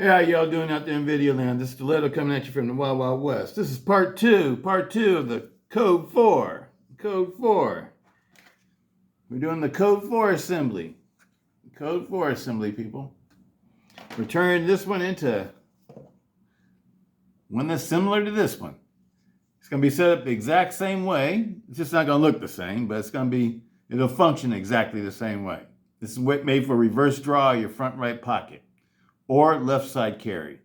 Hey, how y'all doing out there in video land? This is Stiletto coming at you from the Wild Wild West. This is part two of the Code 4. Code 4. We're doing the Code 4 assembly. Code 4 assembly, people. We're turning this one into one that's similar to this one. It's going to be set up the exact same way. It's just not going to look the same, but it'll function exactly the same way. This is made for reverse draw your front right pocket or left side carry.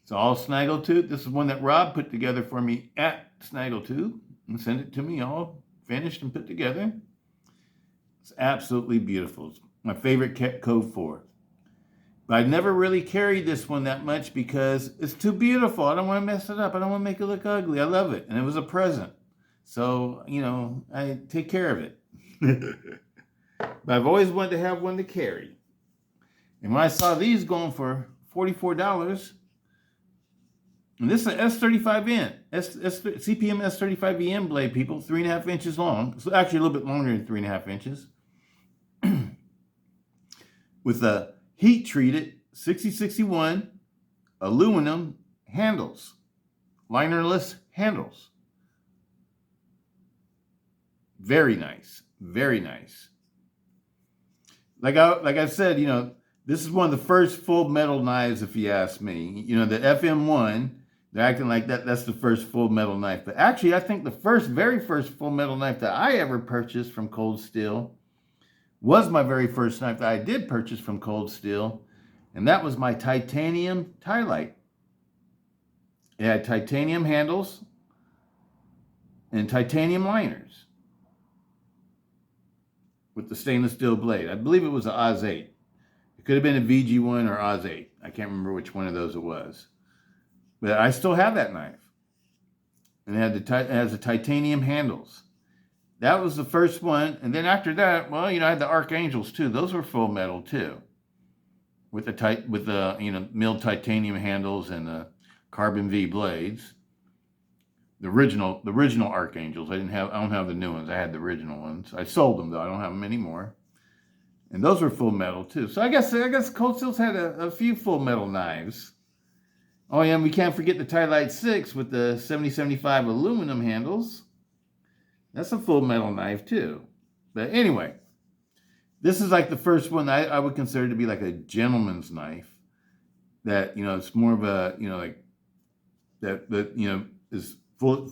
It's all Snaggletooth. This is one that Rob put together for me at SnaggleTooth and sent it to me all finished and put together. It's absolutely beautiful. It's my favorite Code 4. But I never really carried this one that much because it's too beautiful. I don't want to mess it up. I don't want to make it look ugly. I love it. And it was a present. So, I take care of it. But I've always wanted to have one to carry. And when I saw these going for $44, and this is an S35N, CPM S35EN blade, people, 3.5 inches long. It's actually a little bit longer than 3.5 inches. With a heat-treated 6061 aluminum handles, linerless handles. Very nice, very nice. Like I said, this is one of the first full metal knives, if you ask me. The FM1, they're acting like that's the first full metal knife. But actually, I think the very first full metal knife that I ever purchased from Cold Steel was my very first knife that I did purchase from Cold Steel. And that was my titanium Light. It had titanium handles and titanium liners with the stainless steel blade. I believe it was an Oz 8. It could have been a VG1 or Oz 8. I can't remember which one of those it was. But I still have that knife. And it has the titanium handles. That was the first one. And then after that, well, I had the Archangels too. Those were full metal too. With the milled titanium handles and the carbon V blades. The original Archangels. I don't have the new ones. I had the original ones. I sold them though. I don't have them anymore. And those were full metal too. So I guess Cold Steel's had a few full metal knives. Oh yeah, and we can't forget the Light 6 with the 7075 aluminum handles. That's a full metal knife too. But anyway, this is like the first one I would consider to be like a gentleman's knife. That it's more of a is full,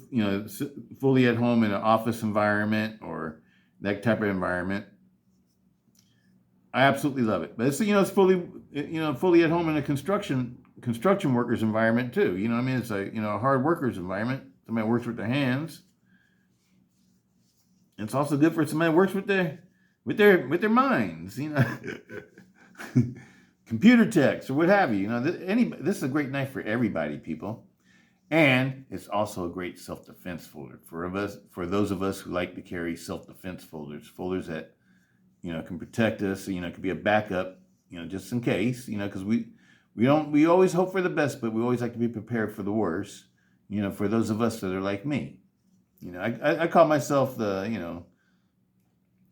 fully at home in an office environment or that type of environment. I absolutely love it. But it's fully at home in a construction workers environment too. It's a hard workers environment. Somebody works with their hands. It's also good for somebody who works with their minds. Computer techs or what have you. This is a great knife for everybody, people. And it's also a great self-defense folder for those of us who like to carry self-defense folders that can protect us. It could be a backup, just in case. Because we always hope for the best, but we always like to be prepared for the worst. For those of us that are like me. I call myself I'm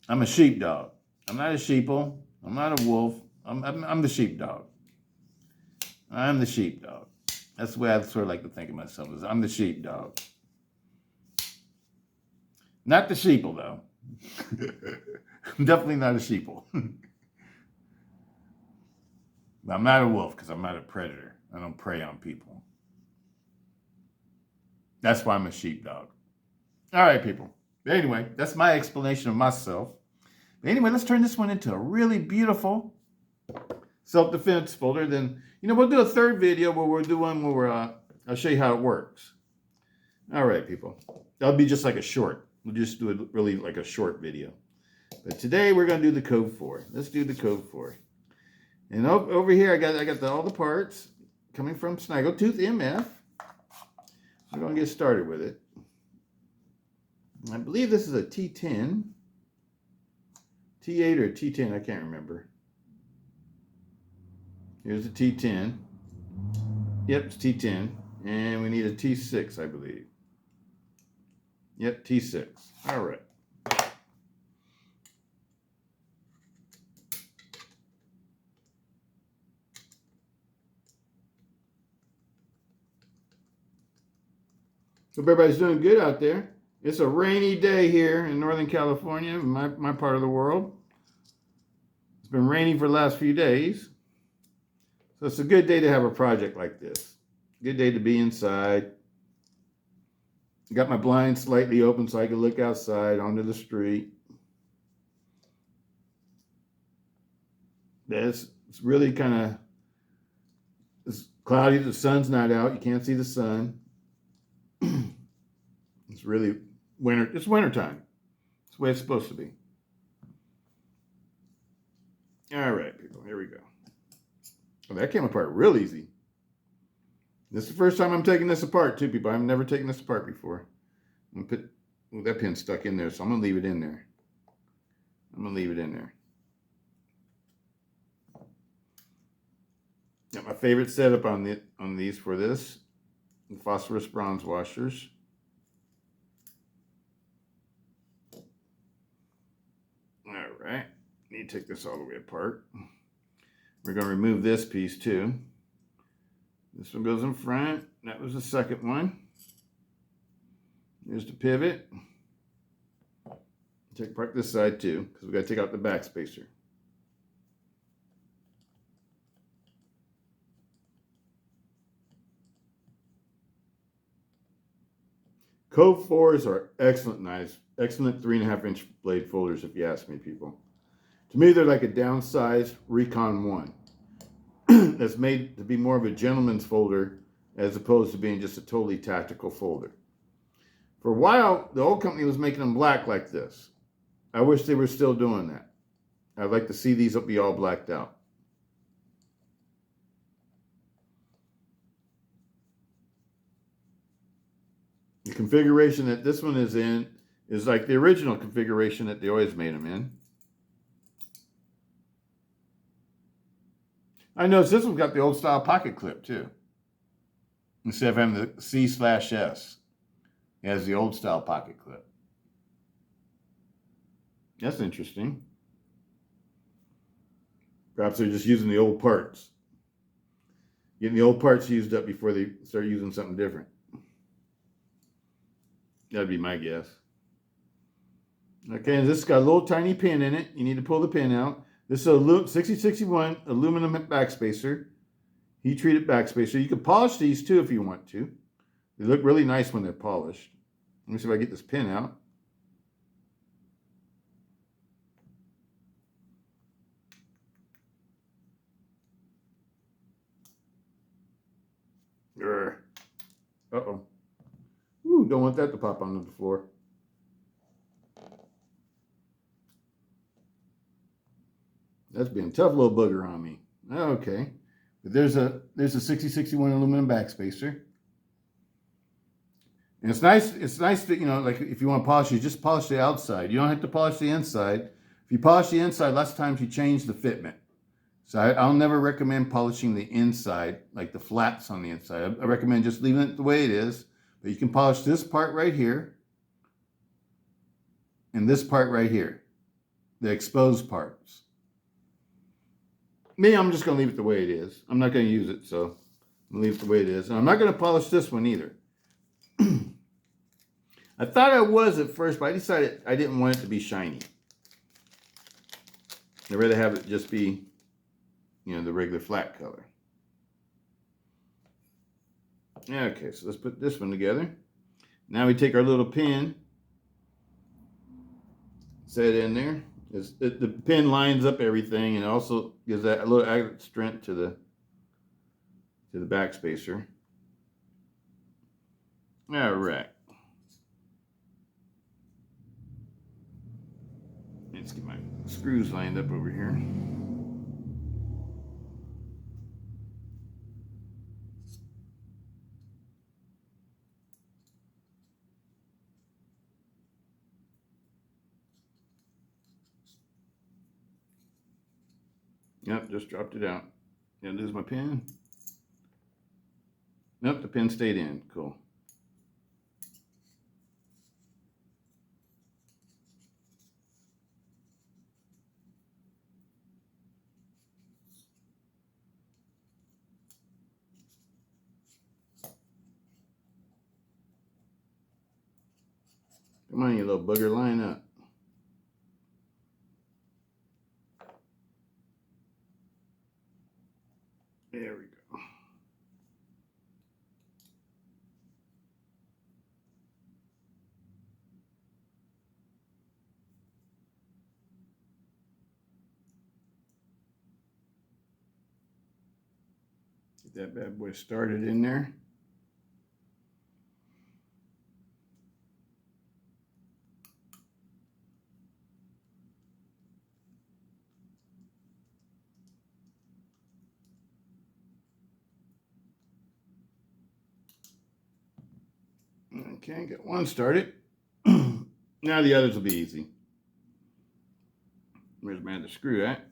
a sheepdog. I'm not a sheeple. I'm not a wolf. I'm the sheepdog. I'm the sheepdog. That's the way I sort of like to think of myself, is I'm the sheepdog. Not the sheeple, though. I'm definitely not a sheeple. But I'm not a wolf because I'm not a predator. I don't prey on people. That's why I'm a sheepdog. All right, people. But anyway, that's my explanation of myself. But anyway, let's turn this one into a really beautiful self-defense folder. Then, we'll do a third video where we'll do one where I'll show you how it works. All right, people. That'll be just like a short. We'll just do it really like a short video. But today we're going to do the Code 4. Let's do the Code 4. And over here, I got all the parts coming from SnaggleToothMF. We're going to get started with it. I believe this is a T10. T8 or T10, I can't remember. Here's a T10. Yep, it's T10. And we need a T6, I believe. Yep, T6. All right. Hope everybody's doing good out there. It's a rainy day here in Northern California, my part of the world. It's been raining for the last few days. So it's a good day to have a project like this. Good day to be inside. Got my blinds slightly open so I can look outside onto the street. It's really kind of, it's cloudy. The sun's not out. You can't see the sun. It's really winter. It's wintertime. It's the way it's supposed to be. All right, people. Here we go. Oh, that came apart real easy. This is the first time I'm taking this apart, too, people. I've never taken this apart before. I'm going to put, oh, that pin's stuck in there, so I'm going to leave it in there. I'm going to leave it in there. Got my favorite setup on these for this, the phosphorus bronze washers. All right, need to take this all the way apart. We're going to remove this piece too. This one goes in front. That was the second one. Here's the pivot. Take apart this side too, because we got to take out the back spacer. Cove 4s are excellent knives. Excellent 3.5-inch blade folders, if you ask me, people. To me, they're like a downsized Recon 1 that's made to be more of a gentleman's folder as opposed to being just a totally tactical folder. For a while, the old company was making them black like this. I wish they were still doing that. I'd like to see these be all blacked out. The configuration that this one is in is like the original configuration that they always made them in. I noticed this one's got the old style pocket clip too. Instead of having the C/S, it has the old style pocket clip. That's interesting. Perhaps they're just using the old parts. Getting the old parts used up before they start using something different. That'd be my guess. Okay, and this has got a little tiny pin in it. You need to pull the pin out. This is a 6061 aluminum backspacer, heat-treated backspacer. You can polish these too if you want to. They look really nice when they're polished. Let me see if I get this pin out. Uh-oh. Ooh, don't want that to pop onto the floor. That's being a tough little booger on me. Okay. But there's a 6061 aluminum backspacer. And it's nice that, you know, like if you want to polish it, just polish the outside. You don't have to polish the inside. If you polish the inside, lots of times you change the fitment. So I'll never recommend polishing the inside, like the flats on the inside. I recommend just leaving it the way it is. But you can polish this part right here and this part right here, the exposed parts. Me, I'm just going to leave it the way it is. I'm not going to use it, so I'm going to leave it the way it is. And I'm not going to polish this one either. I thought I was at first, but I decided I didn't want it to be shiny. I'd rather have it just be, you know, the regular flat color. Okay, so let's put this one together. Now we take our little pin, set it in there. The pin lines up everything and also gives that a little added strength to the backspacer. All right. Let's get my screws lined up over here. Yep, just dropped it out. Gonna lose my pin. Nope, the pin stayed in. Cool. Come on, you little booger, line up. There we go. Get that bad boy started in there. Okay, get one started. Now the others will be easy. Where's my other screw at?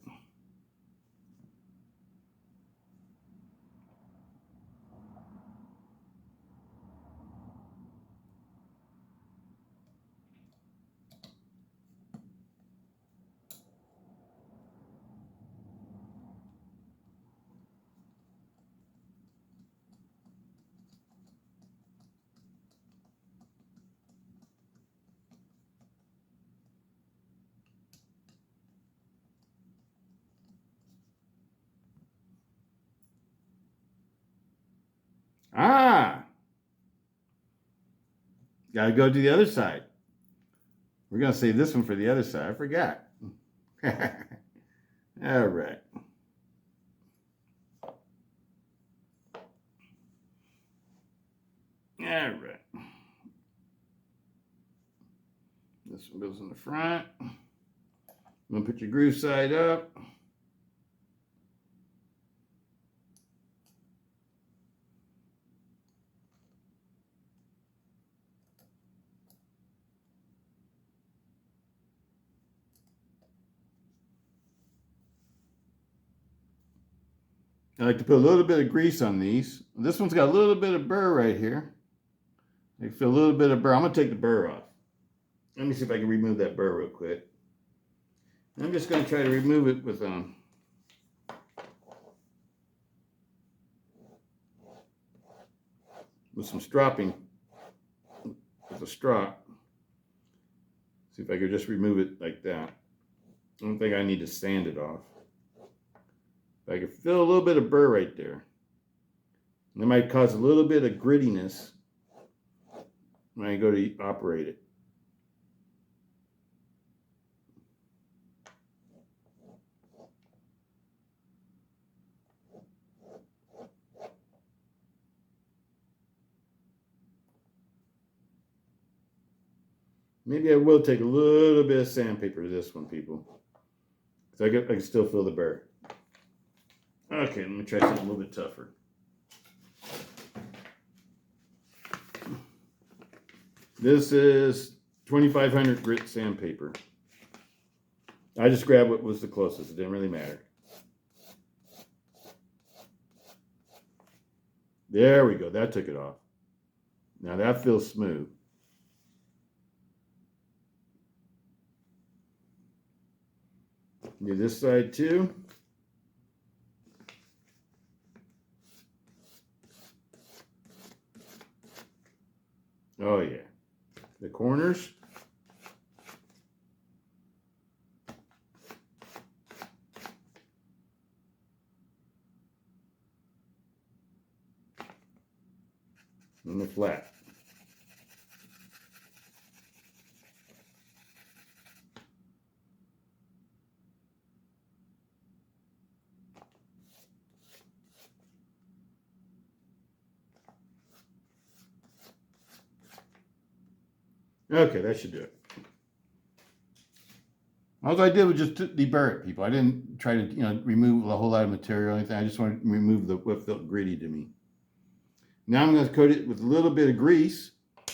Ah! Gotta go to the other side. We're gonna save this one for the other side. I forgot. All right. All right. This one goes in the front. I'm gonna put your groove side up. I like to put a little bit of grease on these. This one's got a little bit of burr right here. I feel a little bit of burr. I'm gonna take the burr off. Let me see if I can remove that burr real quick. I'm just gonna try to remove it with some stropping, with a strop. See if I could just remove it like that. I don't think I need to sand it off. I can feel a little bit of burr right there. And that might cause a little bit of grittiness when I go to operate it. Maybe I will take a little bit of sandpaper to this one, people. Because I can still feel the burr. Okay, let me try something a little bit tougher. This is 2500 grit sandpaper. I just grabbed what was the closest. It didn't really matter. There we go. That took it off. Now that feels smooth. Do this side too. Oh yeah. The corners. And the flat. Okay, that should do it. All I did was just deburr it, people. I didn't try to, remove a whole lot of material or anything. I just wanted to remove what felt gritty to me. Now I'm going to coat it with a little bit of grease. A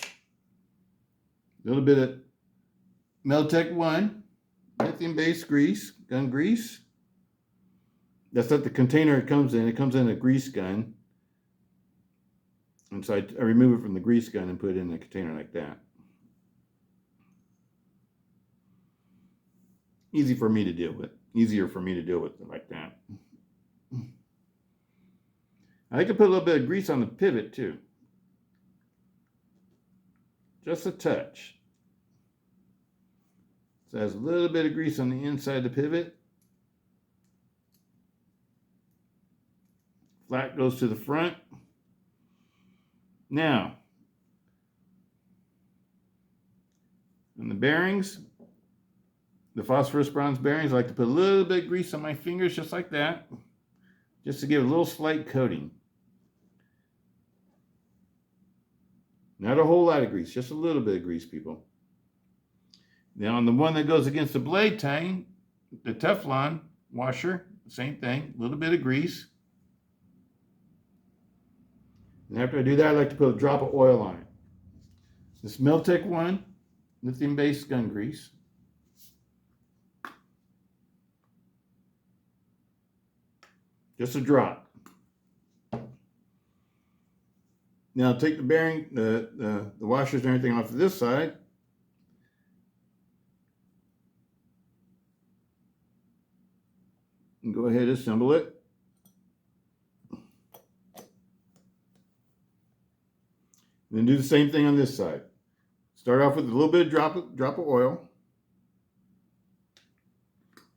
little bit of Meltec 1 lithium-based grease, gun grease. That's not the container it comes in. It comes in a grease gun. And so I remove it from the grease gun and put it in the container like that. Easier for me to deal with it like that. I like to put a little bit of grease on the pivot too. Just a touch. So it has a little bit of grease on the inside of the pivot. Flat goes to the front. Now, on the bearings, the phosphorus bronze bearings, I like to put a little bit of grease on my fingers just like that, just to give a little slight coating. Not a whole lot of grease, just a little bit of grease, people. Now on the one that goes against the blade tang, the Teflon washer, same thing, a little bit of grease. And after I do that, I like to put a drop of oil on it. This Miltech one, lithium-based gun grease. Just a drop. Now take the bearing, the washers and everything off of this side. And go ahead and assemble it. And then do the same thing on this side. Start off with a little bit of drop of oil.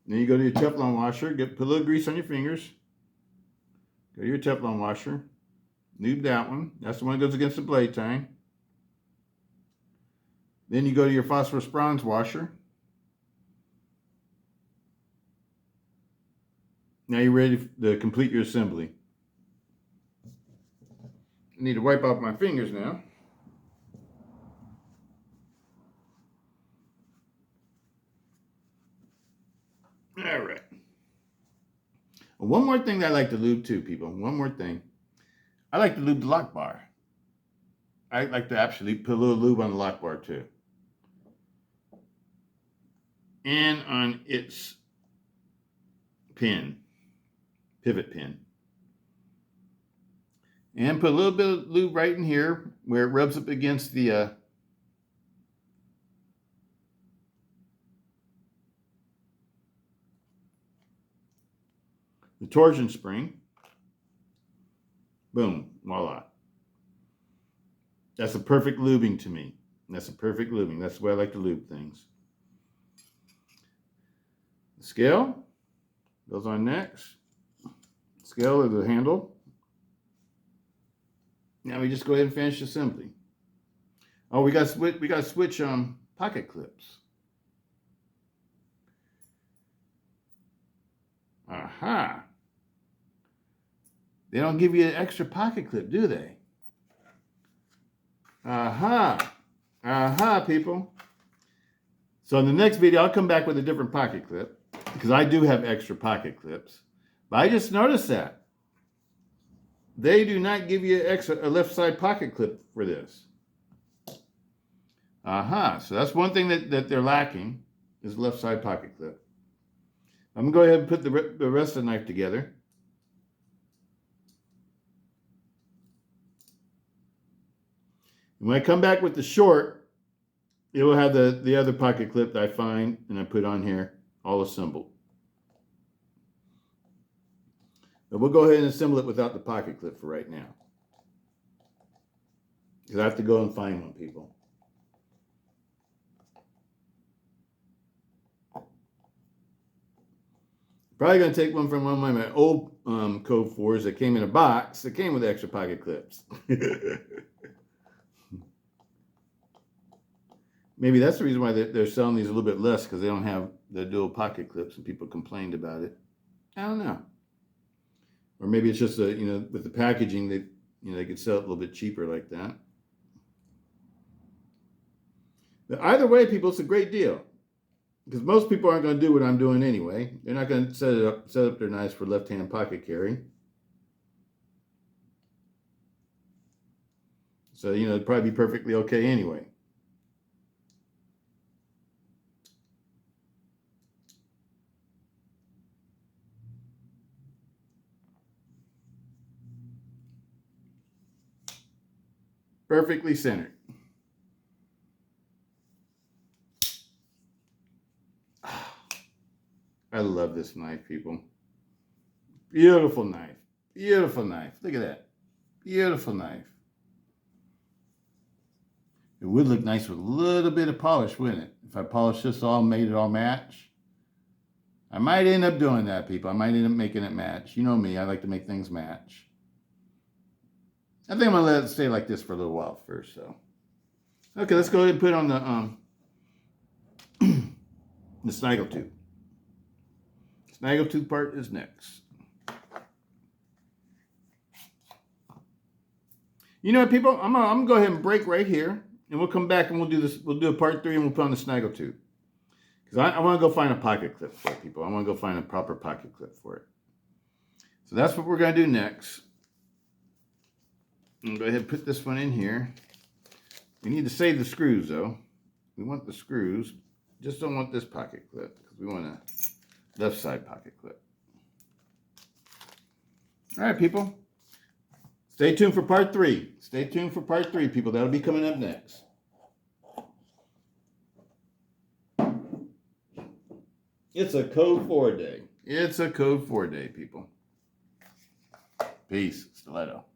Then you go to your Teflon washer, put a little grease on your fingers. Go to your Teflon washer. Lube that one. That's the one that goes against the blade tang. Then you go to your phosphorus bronze washer. Now you're ready to complete your assembly. I need to wipe off my fingers now. All right. One more thing that I like to lube too, people. One more thing. I like to lube the lock bar. I like to actually put a little lube on the lock bar too. And on its pin, pivot pin. And put a little bit of lube right in here where it rubs up against the torsion spring. Boom, voila. That's a perfect lubing to me. That's a perfect lubing. That's the way I like to lube things. The scale goes on next. Scale or the handle. Now we just go ahead and finish assembly. Oh, we got to switch pocket clips. Aha. They don't give you an extra pocket clip, do they? Aha. Aha, people. So in the next video, I'll come back with a different pocket clip because I do have extra pocket clips. But I just noticed that. They do not give you a left side pocket clip for this. Aha. So that's one thing that they're lacking is left side pocket clip. I'm going to go ahead and put the rest of the knife together. And when I come back with the short, it will have the other pocket clip that I find and I put on here all assembled. But we'll go ahead and assemble it without the pocket clip for right now. Because I have to go and find one, people. Probably going to take one from one of my old Code 4s that came in a box that came with extra pocket clips. Maybe that's the reason why they're selling these a little bit less, because they don't have the dual pocket clips and people complained about it. I don't know. Or maybe it's just with the packaging that they could sell it a little bit cheaper like that. But either way, people, it's a great deal. Because most people aren't going to do what I'm doing anyway. They're not going to set up their knives for left-hand pocket carry. So, it'd probably be perfectly okay anyway. Perfectly centered. I love this knife, people. Beautiful knife. Beautiful knife. Look at that. Beautiful knife. It would look nice with a little bit of polish, wouldn't it? If I polished this all, made it all match. I might end up doing that, people. I might end up making it match. You know me, I like to make things match. I think I'm gonna let it stay like this for a little while first, so. Okay, let's go ahead and put on the snaggletooth. Snaggletooth part is next. You know what, people? I'm gonna go ahead and break right here, and we'll come back and we'll do this. We'll do a part 3 and we'll put on the snaggletooth. Because I want to go find a pocket clip for it, people. I want to go find a proper pocket clip for it. So that's what we're gonna do next. I'm gonna go ahead and put this one in here. We need to save the screws though. We want the screws. Just don't want this pocket clip because we want a left side pocket clip. All right, people. Stay tuned for part 3. Stay tuned for part 3, people. That'll be coming up next. It's a code 4 day. It's a code 4 day, people. Peace. Stiletto.